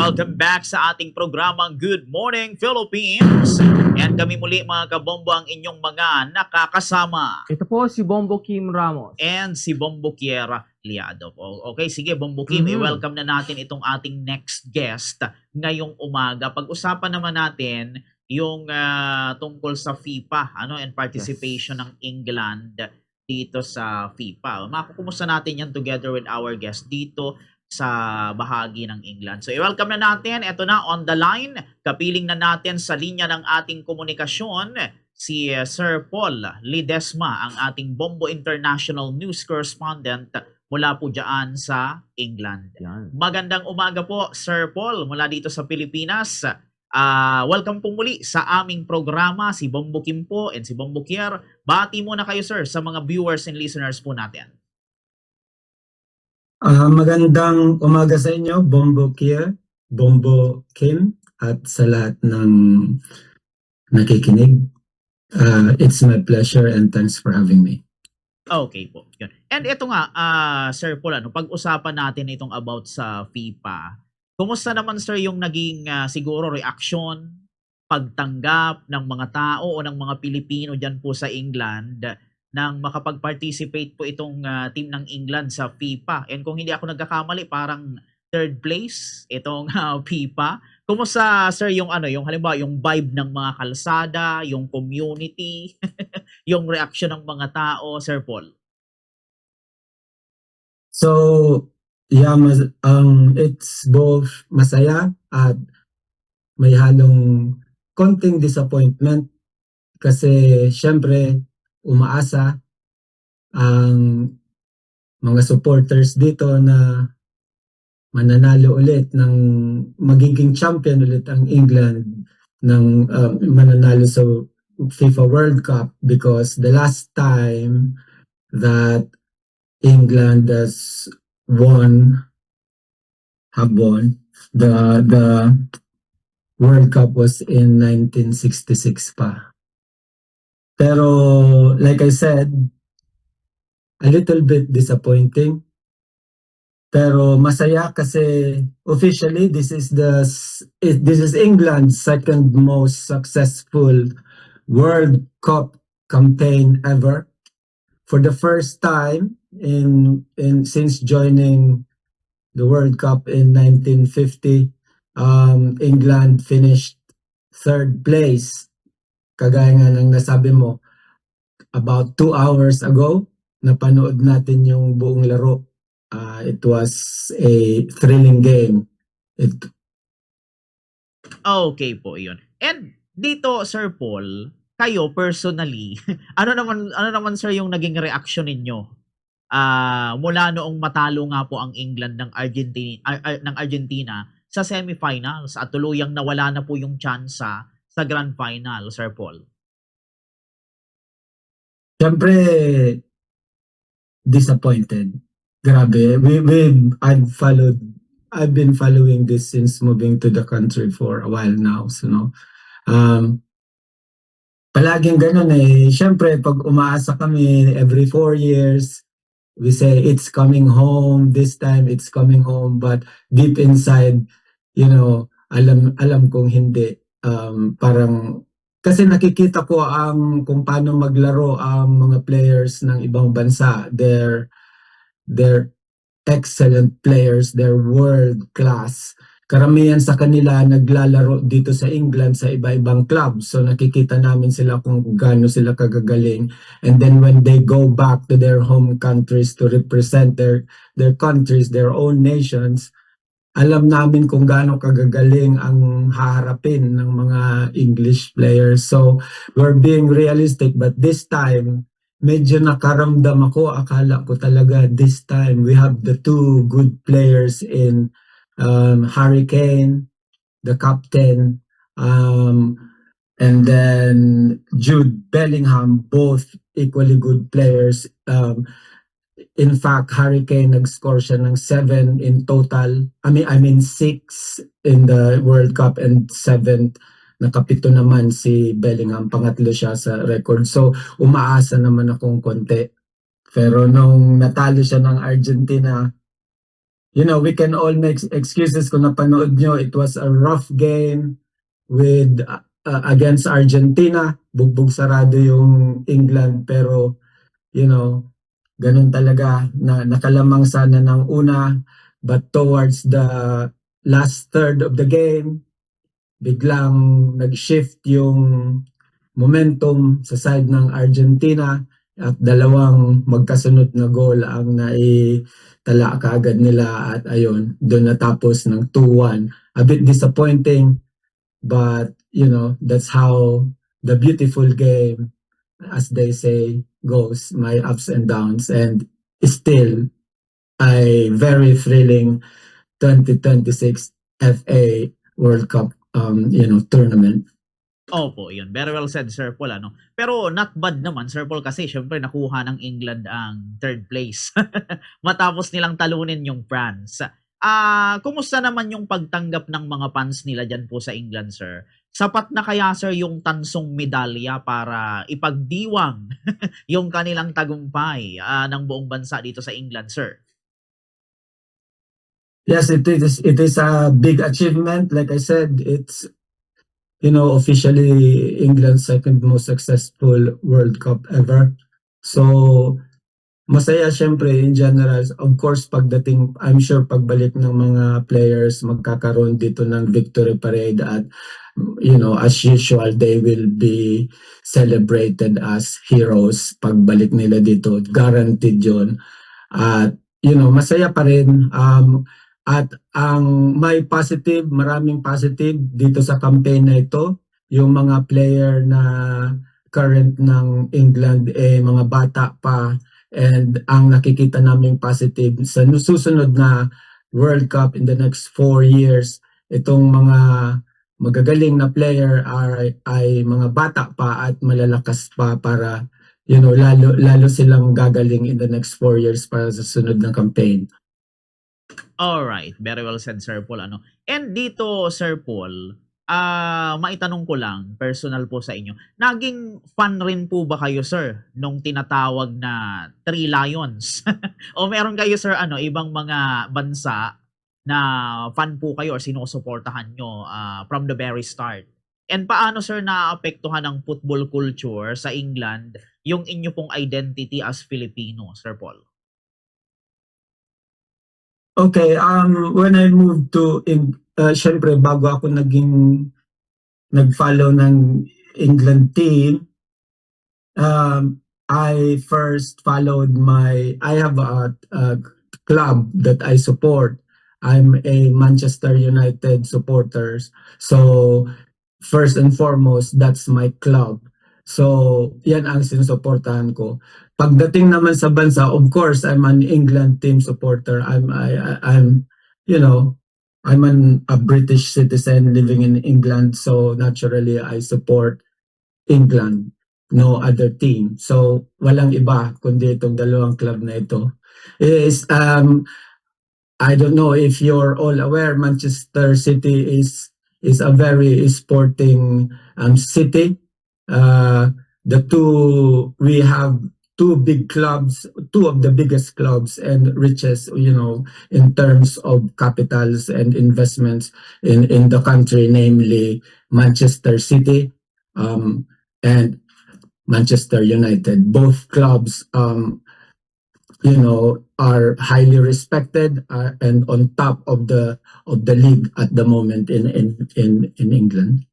welcome back sa ating programang Good Morning Philippines. And kami muli mga kabombo ang inyong mga nakakasama. Ito po si Bombo Kim Ramos. And si Bombo Kiera Liado. Okay, sige Bombo Kim, i-welcome na natin itong ating next guest ngayong umaga. Pag-usapan naman natin yung tungkol sa FIFA and participation ng England dito sa FIFA. Makukumusta natin yan together with our guest dito sa bahagi ng England. So, i-welcome na natin. Ito na, on the line. Kapiling na natin sa linya ng ating komunikasyon si Sir Paul Ledesma, ang ating Bombo International News Correspondent mula po dyan sa England. Yan. Magandang umaga po, Sir Paul, mula dito sa Pilipinas. Welcome po muli sa aming programa, si Bombo Kim po and si Bombo Kier. Bati muna kayo, sir, sa mga viewers and listeners po natin. Magandang umaga sa inyo, Bombo Kier, Bombo Kim, at sa lahat ng nakikinig. It's my pleasure and thanks for having me. Okay po. Yun. And ito nga, Sir Paul, pag-usapan natin itong about sa FIFA. Kumusta naman, sir, yung naging siguro reaksyon, pagtanggap ng mga tao o ng mga Pilipino dyan po sa England nang makapag-participate po itong team ng England sa FIFA. And kung hindi ako nagkakamali, parang third place itong FIFA. Kumusta, sir, yung yung halimbawa yung vibe ng mga kalsada, yung community, yung reaction ng mga tao, Sir Paul? So, yeah, it's both masaya at may halong konting disappointment kasi syempre umaasa ang mga supporters dito na mananalo ulit ng magiging champion ulit ang England ng mananalo sa FIFA World Cup because the last time that England have won the World Cup was in 1966 pa. Pero, like I said, a little bit disappointing. Pero masaya kasi officially this is England's second most successful World Cup campaign ever. For the first time since joining the World Cup in 1950, England finished third place. Kagaya nga ng nasabi mo, about 2 hours ago, napanood natin yung buong laro. It was a thrilling game. Okay po, yun. And dito, Sir Paul, kayo personally, ano naman sir yung naging reaction ninyo? Mula noong matalo nga po ang England ng Argentina sa semifinals at tuluyang nawala na po yung tsansa sa grand final, Sir Paul. Siyempre, disappointed. Grabe. I've been following this since moving to the country for a while now. So, palaging ganun eh. Siyempre, pag umaasa kami every 4 years, we say it's coming home. This time, it's coming home. But deep inside, alam kong hindi. Parang kasi nakikita ko kung paano maglaro ang mga players ng ibang bansa. They're excellent players, they're world class. Karamihan sa kanila naglalaro dito sa England sa iba-ibang clubs. So nakikita namin sila kung gaano sila kagagaling. And then when they go back to their home countries to represent their countries, their own nations, alam namin kung gaano kagagaling ang haharapin ng mga English players. So, we're being realistic. But this time, medyo nakaramdam ako. Akala ko talaga this time, we have the two good players in Harry Kane, the captain, and then Jude Bellingham, both equally good players. In fact, Harry Kane nag-score siya ng 7 in total. I mean 6 in the World Cup and 7 nakapito naman si Bellingham. Pangatlo siya sa record. So, umaasa naman akong konti. Pero nung natalo siya ng Argentina, we can all make excuses kung napanood nyo. It was a rough game with against Argentina. Bugbog sarado yung England, pero ganun talaga na nakalamang sana ng una, but towards the last third of the game, biglang nag-shift yung momentum sa side ng Argentina at dalawang magkasunod na goal ang naitala kaagad nila at ayun, doon natapos ng 2-1. A bit disappointing, but that's how the beautiful game, as they say, goes, my ups and downs, and still a very thrilling 2026 FA World Cup tournament. Opo, yun. Very well said, Sir Paul. Ano? Pero not bad naman, Sir Paul, kasi syempre nakuha ng England ang third place. Matapos nilang talunin yung France. Kumusta naman yung pagtanggap ng mga fans nila dyan po sa England, Sir? Sapat na kaya, Sir, yung tansong medalya para ipagdiwang yung kanilang tagumpay ng buong bansa dito sa England, Sir? Yes, it is a big achievement. Like I said, it's officially England's second most successful World Cup ever. So, masaya syempre in general. Of course, I'm sure pagbalik ng mga players, magkakaroon dito ng victory parade at, as usual, they will be celebrated as heroes pagbalik nila dito. Guaranteed yun. At, masaya pa rin. At ang maraming positive dito sa campaign na ito, yung mga player na current ng England, mga bata pa, and ang nakikita namin positive sa susunod na World Cup in the next 4 years, itong mga magagaling na player ay mga bata pa at malalakas pa para, lalo silang gagaling in the next 4 years para sa sunod na campaign. Alright, very well said, Sir Paul. Ano? And dito, Sir Paul, maitanong ko lang, personal po sa inyo, naging fan rin po ba kayo, Sir, nung tinatawag na Three Lions? O meron kayo, Sir, ibang mga bansa na fan po kayo or sinusuportahan nyo from the very start? And paano, Sir, naapektuhan ng football culture sa England yung inyo pong identity as Filipino, Sir Paul? Okay, when I moved to syempre bago ako nag-follow ng England team, I first followed I have a club that I support. I'm a Manchester United supporter. So first and foremost, that's my club. So yan ang sinusuportahan ko. Pagdating naman sa bansa, of course, I'm an England team supporter. I'm a British citizen living in England, so naturally I support England, no other team. So walang iba kundi itong dalawang club na ito. I don't know if you're all aware, Manchester City is a very sporting city. We have two big clubs, two of the biggest clubs and richest, in terms of capitals and investments in the country, namely Manchester City and Manchester United. Both clubs, are highly respected and on top of the league at the moment in England.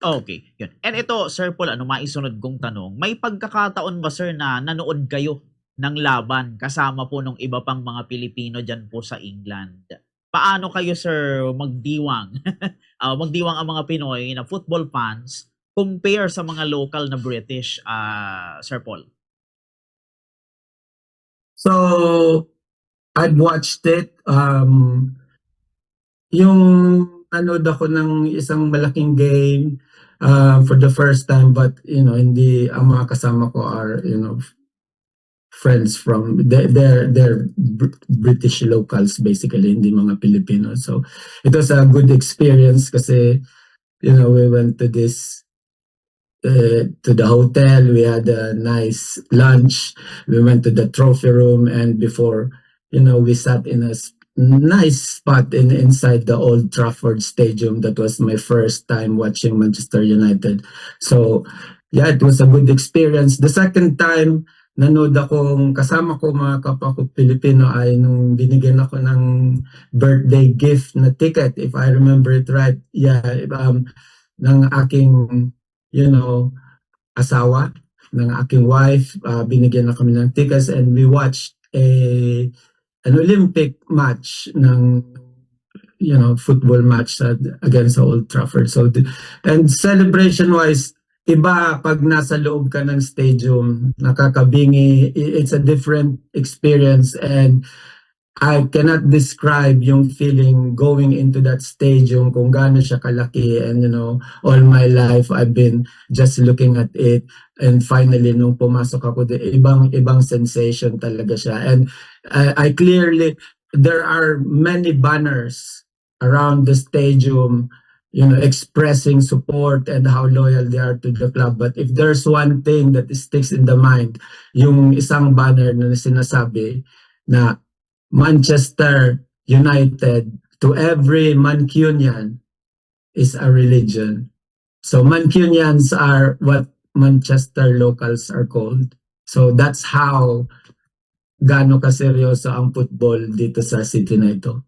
Okay, yun. And ito, Sir Paul, maisunod kong tanong, may pagkakataon ba, Sir, na nanood kayo ng laban kasama po ng iba pang mga Pilipino dyan po sa England? Paano kayo, Sir, magdiwang? Magdiwang ang mga Pinoy na football fans compare sa mga local na British, Sir Paul? So, I've watched it. Yung nanood ako ng isang malaking game for the first time, but hindi ang mga kasama ko are friends from they're British locals basically, hindi mga Pilipino. So it was a good experience kasi we went to to the hotel, we had a nice lunch, we went to the trophy room, and before we sat in a nice spot inside the Old Trafford Stadium. That was my first time watching Manchester United. So, yeah, it was a good experience. The second time, nanood akong kasama ko mga kapwa ko Pilipino ay nung binigyan ako ng birthday gift na ticket, if I remember it right. Yeah, ng aking, you know, asawa, ng aking wife, binigyan na kami ng tickets and we watched an Olympic match ng football match against Old Trafford. So and celebration wise, iba pag nasa loob ka ng stadium, nakakabingi, it's a different experience and I cannot describe yung feeling going into that stadium kung gaano siya kalaki and all my life I've been just looking at it and finally nung pumasok ako ibang sensation talaga siya and I clearly there are many banners around the stadium expressing support and how loyal they are to the club, but if there's one thing that sticks in the mind, yung isang banner na sinasabi na Manchester United to every Mancunian is a religion. So Mancunians are what Manchester locals are called. So that's how gaano kaseryoso ang football dito sa city na ito.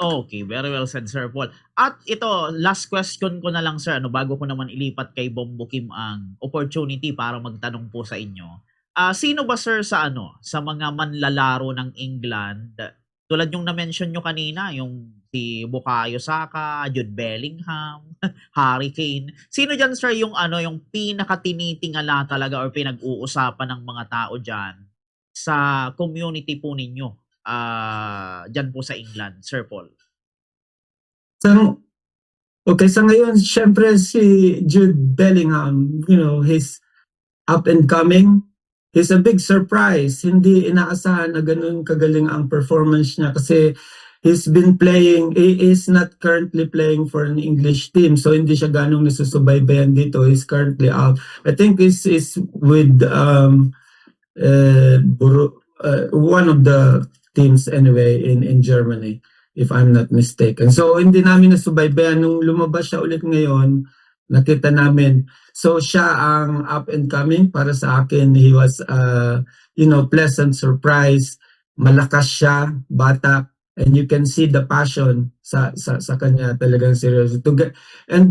Okay, very well said, Sir Paul. At ito, last question ko na lang, sir, bago ko naman ilipat kay Bombo Kim ang opportunity para magtanong po sa inyo. Sino ba, sir, sa mga manlalaro ng England? Tulad yung na-mention nyo kanina, yung si Bukayo Saka, Jude Bellingham, Harry Kane. Sino dyan, sir, yung yung pinakatinitingala talaga or pinag-uusapan ng mga tao dyan sa community po ninyo? Dyan po sa England, Sir Paul. Okay, sa ngayon, syempre si Jude Bellingham, he's up and coming. He's a big surprise. Hindi inaasahan na ganun kagaling ang performance niya kasi he's been playing, he is not currently playing for an English team, so hindi siya ganong nasusubaybayan dito. He's currently out. I think he's with one of the teams anyway in Germany, if I'm not mistaken. So hindi namin nasubaybayan. Nung lumabas siya ulit ngayon, nakita namin. So siya ang up and coming para sa akin. He was pleasant surprise. Malakas siya, bata, and you can see the passion sa kanya, talagang seryoso. And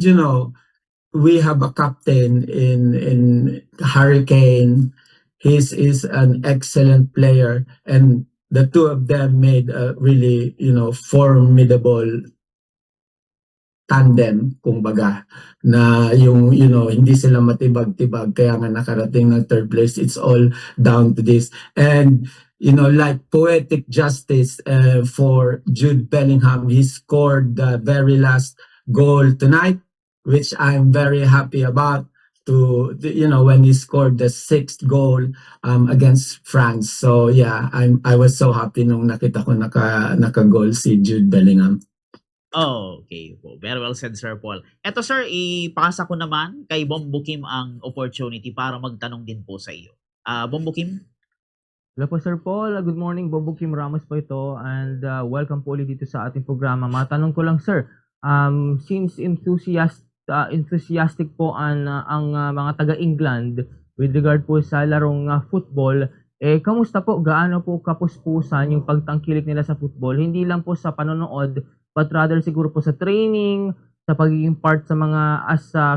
we have a captain in Harry Kane. He is an excellent player and the two of them made a really, formidable tandem, kumbaga, na yung, hindi sila matibag-tibag, kaya nga nakarating ng third place. It's all down to this. And, like poetic justice for Jude Bellingham, he scored the very last goal tonight, which I'm very happy about. When he scored the 6th goal against France. So yeah, I was so happy nung nakita ko naka-goal si Jude Bellingham. Okay po. Very well said, Sir Paul. Eto, sir, ipasa ko naman kay Bombo Kim ang opportunity para magtanong din po sa iyo. Bombo Kim? Hello po, Sir Paul. Good morning. Bombo Kim Ramos po ito and welcome po ulit dito sa ating programa. Matanong ko lang, sir, since enthusiastic po ang mga taga-England with regard po sa larong football, kamusta po, gaano po kapuspusan yung pagtangkilik nila sa football? Hindi lang po sa panonood, but rather siguro po sa training, sa pagiging part sa mga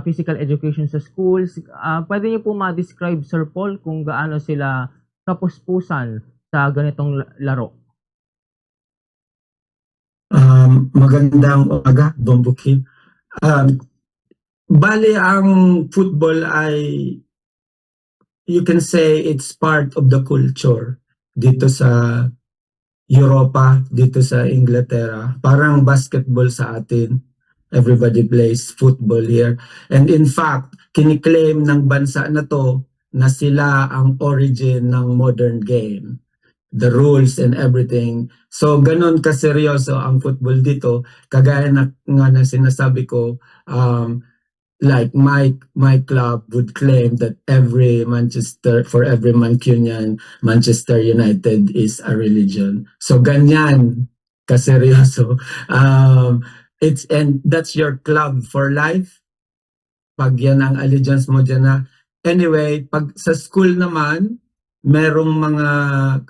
physical education sa schools. Pwede niyo po ma-describe, Sir Paul, kung gaano sila kapuspusan sa ganitong laro? Magandang umaga, Bombo Kim. Bali, ang football ay, you can say it's part of the culture dito sa Europa, dito sa Inglaterra. Parang basketball sa atin. Everybody plays football here. And in fact, kiniklaim ng bansa na to na sila ang origin ng modern game. The rules and everything. So, ganun kaseryoso ang football dito. Kagaya na nga na sinasabi ko, like my club would claim that for every Mancunian, Manchester United is a religion. So ganyan kaseryoso. And that's your club for life. Pag yan ang allegiance mo dyan na. Anyway, pag sa school naman, merong mga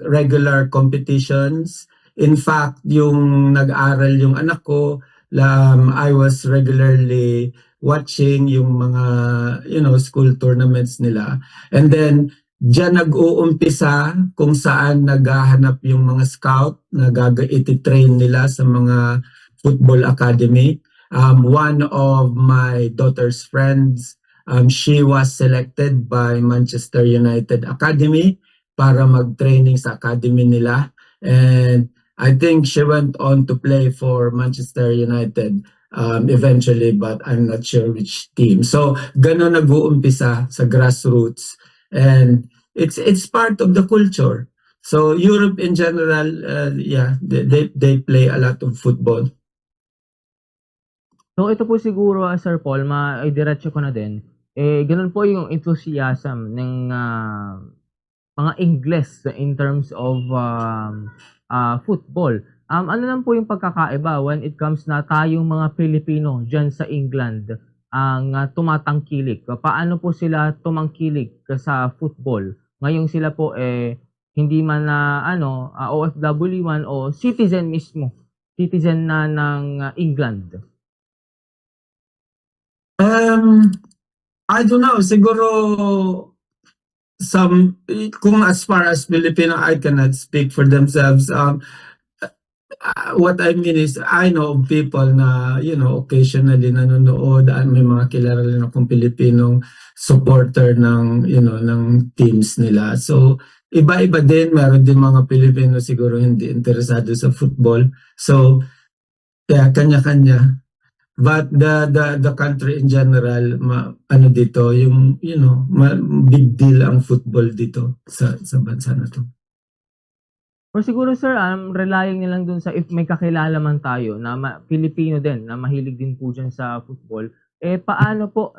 regular competitions. In fact, yung nag-aral yung anak ko, I was regularly watching yung mga, school tournaments nila. And then, diyan nag-uumpisa kung saan naghahanap yung mga scout na iti-train nila sa mga football academy. One of my daughter's friends, she was selected by Manchester United Academy para mag-training sa academy nila. And I think she went on to play for Manchester United eventually, but I'm not sure which team. So, ganun nag-uumpisa sa grassroots. And it's part of the culture. So, Europe in general, they play a lot of football. So ito po siguro, Sir Paul, maidiretso ko na din. Ganun po yung enthusiasm ng mga Ingles in terms of football. Ano lang po yung pagkakaiba when it comes na tayong mga Pilipino dyan sa England ang tumatangkilik? Paano po sila tumangkilik sa football? Ngayong sila po hindi man na OFW man o citizen mismo, citizen na ng England. I don't know, siguro kung as far as Filipino, I cannot speak for themselves. What I mean is, I know of people na, occasionally nanonood, may mga kilala rin akong Pilipinong supporter ng, ng teams nila. So, iba-iba din, meron din mga Pilipino siguro hindi interesado sa football. So, kanya-kanya. But the country in general, dito, yung, big deal ang football dito sa bansa na to. Or siguro, sir, relying nilang dun sa if may kakilala man tayo na Filipino din, na mahilig din po dyan sa football, paano po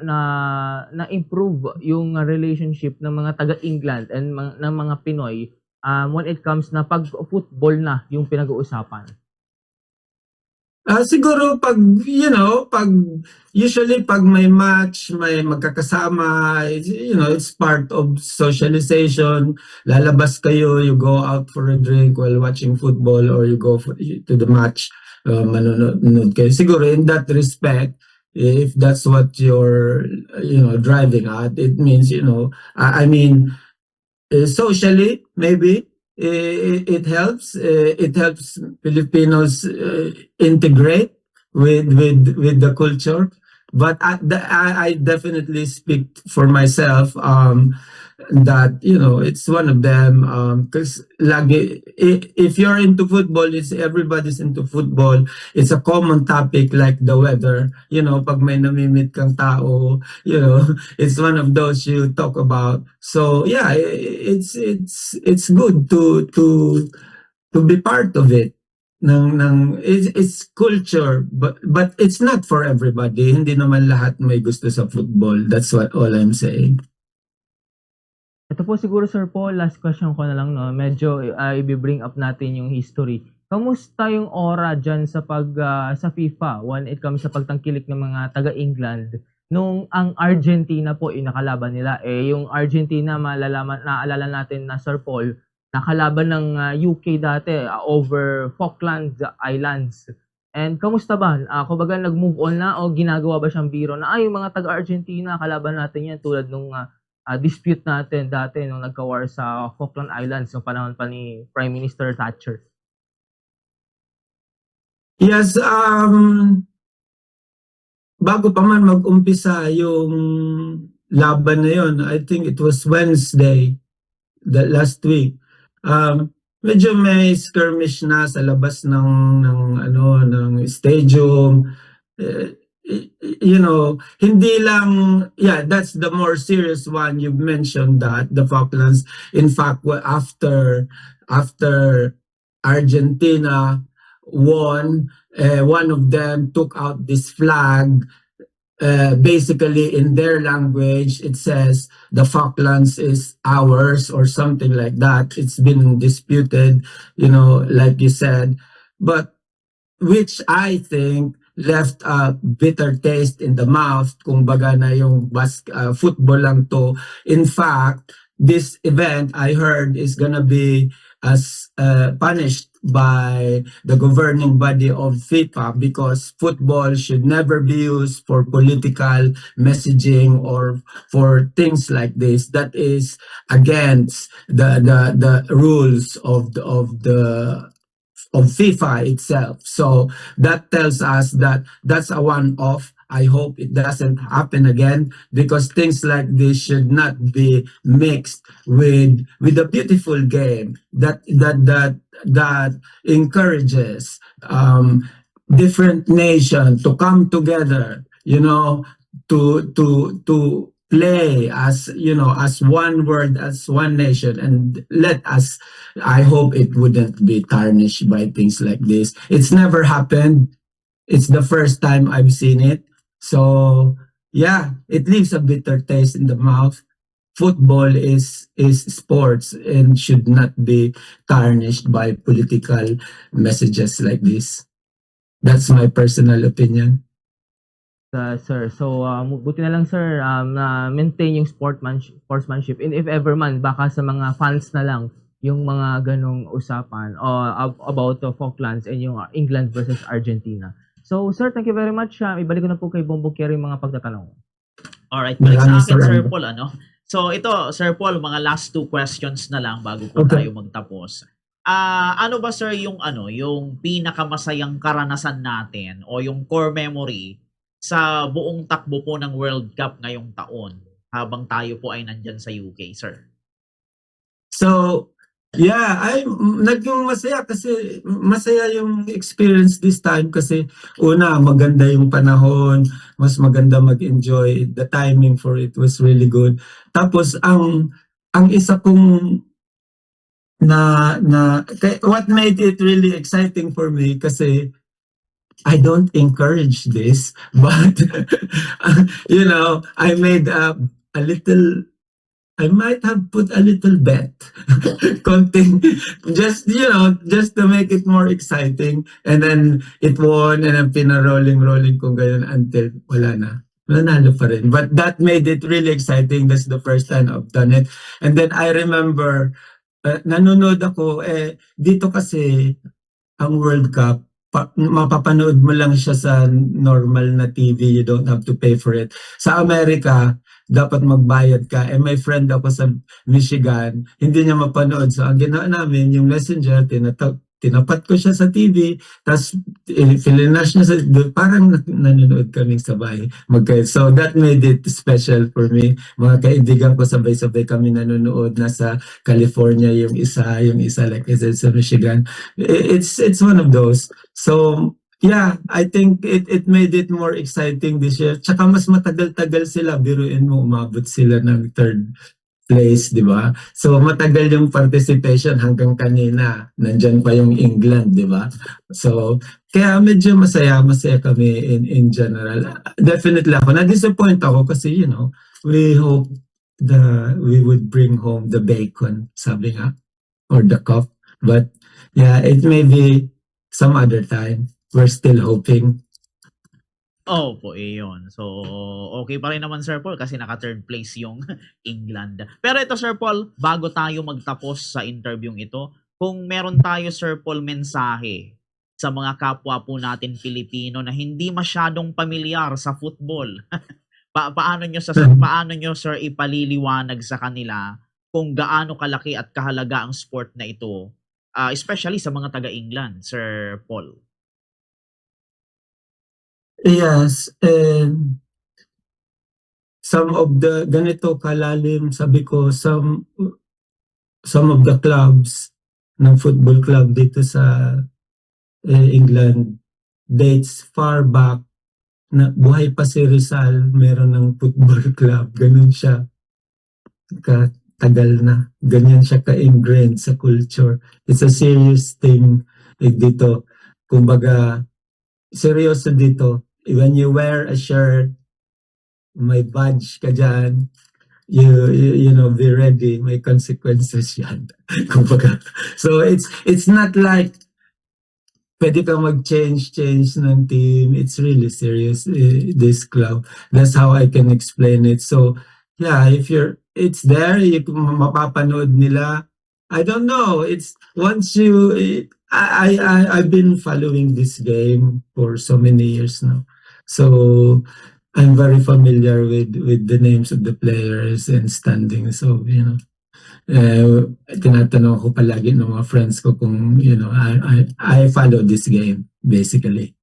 na-improve yung relationship ng mga taga-England and ng mga Pinoy when it comes na pag-football na yung pinag-uusapan? Siguro usually pag may match, may magkakasama, it's part of socialization. Lalabas kayo, you go out for a drink while watching football or you go to the match, manonood kayo. Siguro in that respect, if that's what you're, driving at, it means, socially, maybe, it helps Filipinos integrate with the culture, but I definitely speak for myself that it's one of them because if you're into football, everybody's into football. It's a common topic like the weather, pag may namimit kang tao, it's one of those you talk about. So yeah, it's good to be part of it. It's culture, but it's not for everybody. Hindi naman lahat may gusto sa football. That's all I'm saying. Ito po siguro, Sir Paul, last question ko na lang, no? Medyo i-bring up natin yung history. Kamusta yung aura dyan sa sa FIFA when it comes sa pagtangkilik ng mga taga-England nung ang Argentina po inakalaban nila? Yung Argentina, naalala natin na, Sir Paul, nakalaban ng UK dati over Falkland Islands. And kamusta ba? Kumbaga nag-move on na o ginagawa ba siyang biro na yung mga taga-Argentina, kalaban natin yan tulad nung dispute natin dati nung nagka-war sa Falkland Islands yung panahon pa ni Prime Minister Thatcher? Yes, bago pa man mag-umpisa yung laban na yun, I think it was Wednesday, last week. Medyo may skirmish na sa labas ng stadium. Hindi lang, that's the more serious one. You've mentioned that, the Falklands. In fact, after Argentina won, one of them took out this flag. Basically, in their language, it says the Falklands is ours or something like that. It's been disputed, like you said. But which I think left a bitter taste in the mouth kung baga na yung football lang to. In fact, this event I heard is gonna be as punished by the governing body of FIFA because football should never be used for political messaging or for things like this. That is against the rules of FIFA itself. So that tells us that that's a one-off. I hope it doesn't happen again because things like this should not be mixed with a beautiful game that encourages different nations to come together, you know, to play as as one word, as one nation, and let us, I hope it wouldn't be tarnished by things like this. It's never happened. It's the first time I've seen it. So yeah, it leaves a bitter taste in the mouth. Football is sports and should not be tarnished by political messages like this. That's my personal opinion. Sir. So, buti na lang sir, na maintain yung sportsmanship. And if ever man, baka sa mga fans na lang yung mga ganong usapan about the Falklands and yung England versus Argentina. So, sir, thank you very much. Ibalik ko na po kay Bongbong Kerry yung mga pagtatanong. Alright, balik sa Maraming akin, Sir salamat. Paul, ano? So, ito, Sir Paul, mga last 2 questions na lang bago po Okay. tayo magtapos. Ano ba, sir, yung pinakamasayang karanasan natin o yung core memory sa buong takbo po ng World Cup ngayong taon habang tayo po ay nandyan sa UK, sir? So, yeah, naging masaya kasi masaya yung experience this time kasi una, maganda yung panahon, mas maganda mag-enjoy. The timing for it was really good. Tapos ang isa kong what made it really exciting for me kasi I don't encourage this, but I made a little. I might have put a little bet, konting, just to make it more exciting, and then it won, and then pinarolling kung ganyan until wala na. Nanalo pa rin. But that made it really exciting. That's the first time I've done it. And then I remember, nanonood ako, dito kasi ang World Cup, mapapanood mo lang siya sa normal na TV. You don't have to pay for it. Sa Amerika, dapat magbayad ka. May friend ako sa Michigan, hindi niya mapanood. So, ang ginawa namin, yung messenger, tinapat ko siya sa TV, tapos filinas niya parang nanonood kaming sabay. So, that made it special for me. Mga kaibigan ko, sabay-sabay kami nanonood. Nasa California yung isa like I said, sa Michigan. It's one of those. So, yeah, I think it made it more exciting this year. Tsaka mas matagal-tagal sila. Biruin mo, umabot sila ng 3rd place, di ba? So, matagal yung participation hanggang kanina. Nandyan pa yung England, di ba? So, kaya medyo masaya kami in general. Definitely ako. Na-disappoint ako kasi, we hope we would bring home the bacon, sabi nga, or the cup. But, yeah, it may be some other time. We're still hoping. Opo, iyon. So, okay pa rin naman, Sir Paul, kasi naka-third place yung England. Pero ito, Sir Paul, bago tayo magtapos sa interviewing ito, kung meron tayo, Sir Paul, mensahe sa mga kapwa po natin Pilipino na hindi masyadong pamilyar sa football, paano nyo, Sir, ipaliliwanag sa kanila kung gaano kalaki at kahalaga ang sport na ito, especially sa mga taga-England, Sir Paul? Yes, and some of the ganito kalalim, sabi ko, some of the clubs ng football club dito sa England dates far back na buhay pa si Rizal, meron ng football club, ganun siya katagal na, ganyan siya ka-ingrained sa culture. It's a serious thing dito, kumbaga seryoso dito. When you wear a shirt, may badge ka dyan, you know, be ready, may consequences yan. Kumbaga. So it's not like pwede kang change ng team. It's really serious, this club. That's how I can explain it. So, yeah, it's there, mapapanood nila. I don't know. It's once I've been following this game for so many years now. So, I'm very familiar with the names of the players and standings. So, tinatanong ko palagi ng mga friends ko kung, I follow this game, basically.